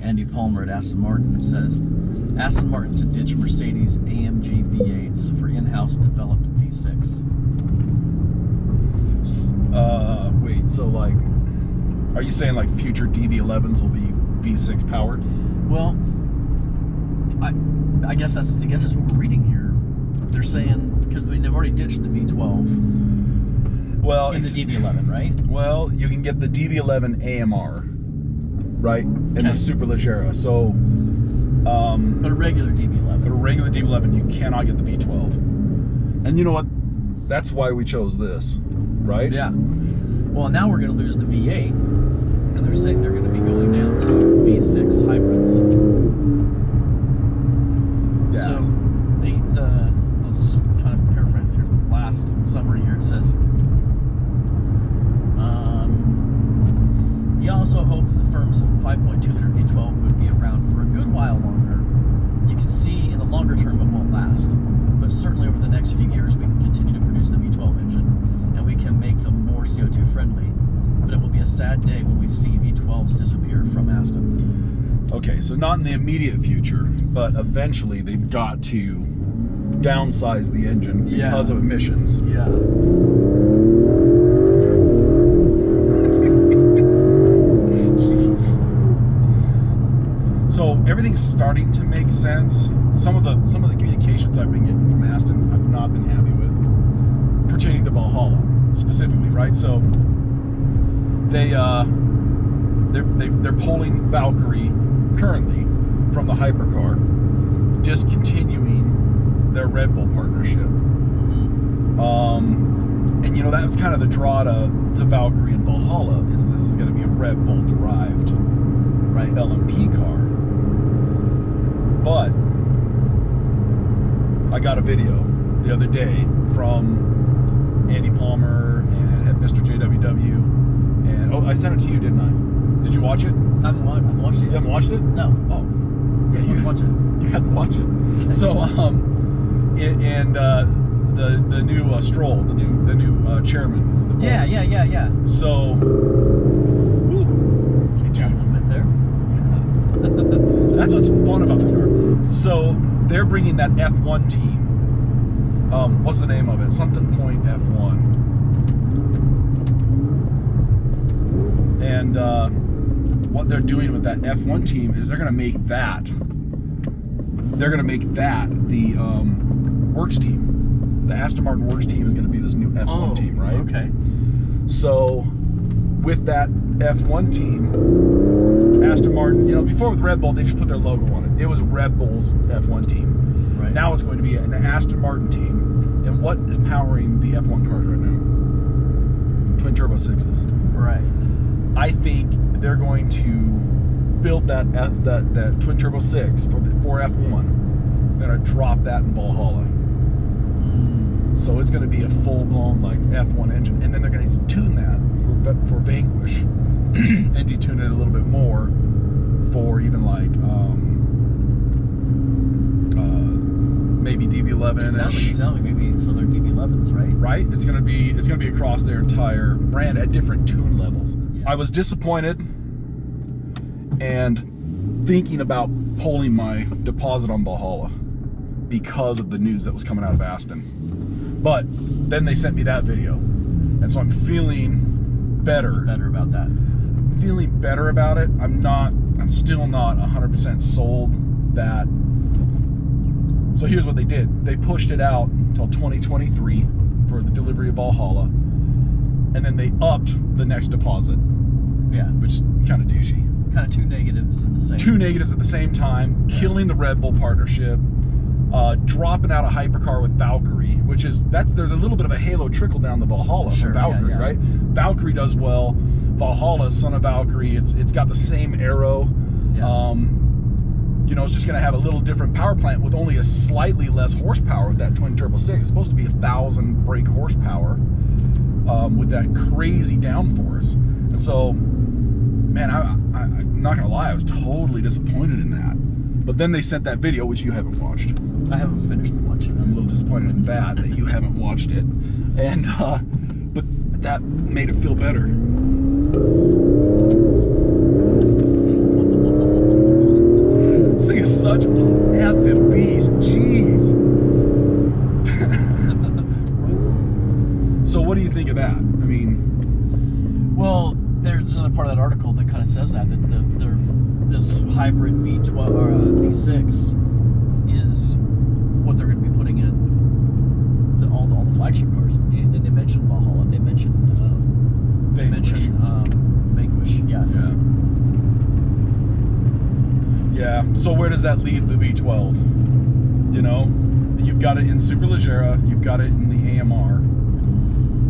Andy Palmer at Aston Martin. It says, Aston Martin to ditch Mercedes AMG V8s for in-house developed V6. Wait, so like, are you saying like future DB11s will be V6 powered? Well, I guess that's what we're reading here. They're saying, because they've already ditched the V12 well, in the DB11, right? Well, you can get the DB11 AMR, right? And the Superleggera. So, but a regular DB11. But a regular DB11, you cannot get the V12. And you know what? That's why we chose this, right? Yeah. Well, now we're going to lose the V8, and they're saying they're going to be going down to V6 hybrids. Yeah. So, let's kind of paraphrase here. The last summary here, it says, he also hoped that the firm's 5.2-liter V12 would be around for a good while longer. You can see in the longer term it won't last, but certainly over the next few years we can continue to produce the V12 engine, and we can make them more CO2 friendly. But it will be a sad day when we see V12s disappear from Aston. Okay, so not in the immediate future, but eventually they've got to downsize the engine because of emissions. Yeah. Jeez. So everything's starting to make sense. Some of the communications I've been getting from Aston I've not been happy with, pertaining to Valhalla specifically, right? So they're pulling Valkyrie currently from the hypercar, discontinuing their Red Bull partnership. And you know, that was kind of the draw to the Valkyrie and Valhalla, is this is going to be a Red Bull derived LMP car. But I got a video the other day from Andy Palmer and Mr. JWW, and I sent it to you, didn't I? Did you watch it? I haven't watched it yet. You haven't watched it? No. Oh. Yeah, you have to watch it. You have to watch it. Okay. So, the new STROLL, the new chairman. Of the board. Yeah. So, woo, Kicked out a little bit there. yeah. That's what's fun about this car. So they're bringing that F1 team. What's the name of it? Something Point F1. And what they're doing with that F1 team is they're going to make that the works team. The Aston Martin works team is going to be this new F1 team, right? Okay. So with that F1 team, Aston Martin, you know, before with Red Bull, they just put their logo on it. It was Red Bull's F1 team. Right. Now it's going to be an Aston Martin team. And what is powering the F1 cars right now? Twin turbo 6s. Right. I think they're going to build that twin turbo 6 for F1. They're going to drop that in Valhalla. So it's going to be a full-blown like F1 engine, and then they're going to tune that for Vanquish and detune it a little bit more for even like maybe DB11. It sounds like maybe so they're DB11s, right? Right. It's going to be across their entire brand at different tune levels. Yeah. I was disappointed and thinking about pulling my deposit on Valhalla because of the news that was coming out of Aston. But then they sent me that video, and so I'm feeling better about that. Feeling better about it. I'm still not 100% sold that. So here's what they did. They pushed it out until 2023 for the delivery of Valhalla, and then they upped the next deposit. Yeah. Which is kind of douchey. Kind of two negatives at the same time. Two negatives at the same time, killing the Red Bull partnership, dropping out a hypercar with Valkyrie, which is, there's a little bit of a halo trickle down the Valhalla from Valkyrie, right? Valkyrie does well. Valhalla, son of Valkyrie, it's got the same aero. Yeah. You know, it's just going to have a little different power plant with only a slightly less horsepower with that twin turbo 6. It's supposed to be 1,000 brake horsepower with that crazy downforce. And so, man, I'm not going to lie, I was totally disappointed in that. But then they sent that video, which you haven't watched. I haven't finished watching it. I'm a little disappointed in that you haven't watched it. And, but that made it feel better. This thing is such a effing beast. Jeez. So what do you think of that? I mean, well, there's another part of that article that kind of says that this hybrid V12 or V6 is what they're going to be putting in all the flagship cars. And they mentioned Valhalla. They mentioned Vanquish. Yes. Yeah. So where does that leave the V12? You know, you've got it in Superleggera. You've got it in the AMR.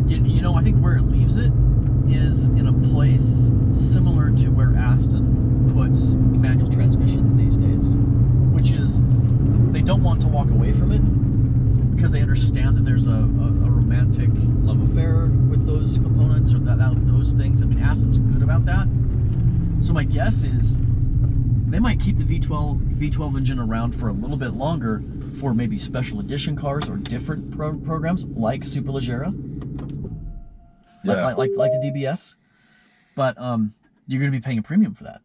You know, I think where it leaves it is in a place similar to where Aston puts manual transmissions these days, which is they don't want to walk away from it because they understand that there's a romantic love affair with those components or those things. I mean, Aston's good about that. So my guess is they might keep the V12 engine around for a little bit longer for maybe special edition cars or different programs like Superleggera. Yeah. Like the DBS, but you're going to be paying a premium for that.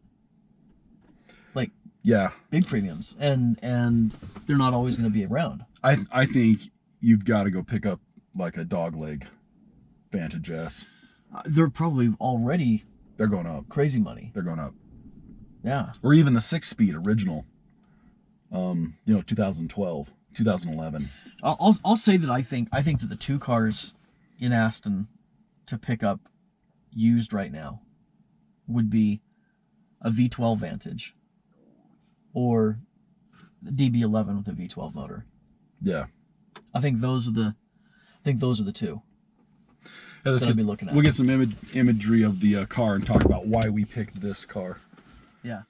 Like, yeah, big premiums, and they're not always going to be around. I think you've got to go pick up like a dogleg Vantage S. They're probably already they're going up crazy money. They're going up. Yeah, or even the 6-speed original. 2012, 2011. I'll say that I think that the two cars in Aston to pick up used right now would be a V12 Vantage or the DB11 with a V12 motor. Yeah, I think those are the two yeah, that I'll be looking at. We'll get some imagery of the car and talk about why we picked this car. Yeah.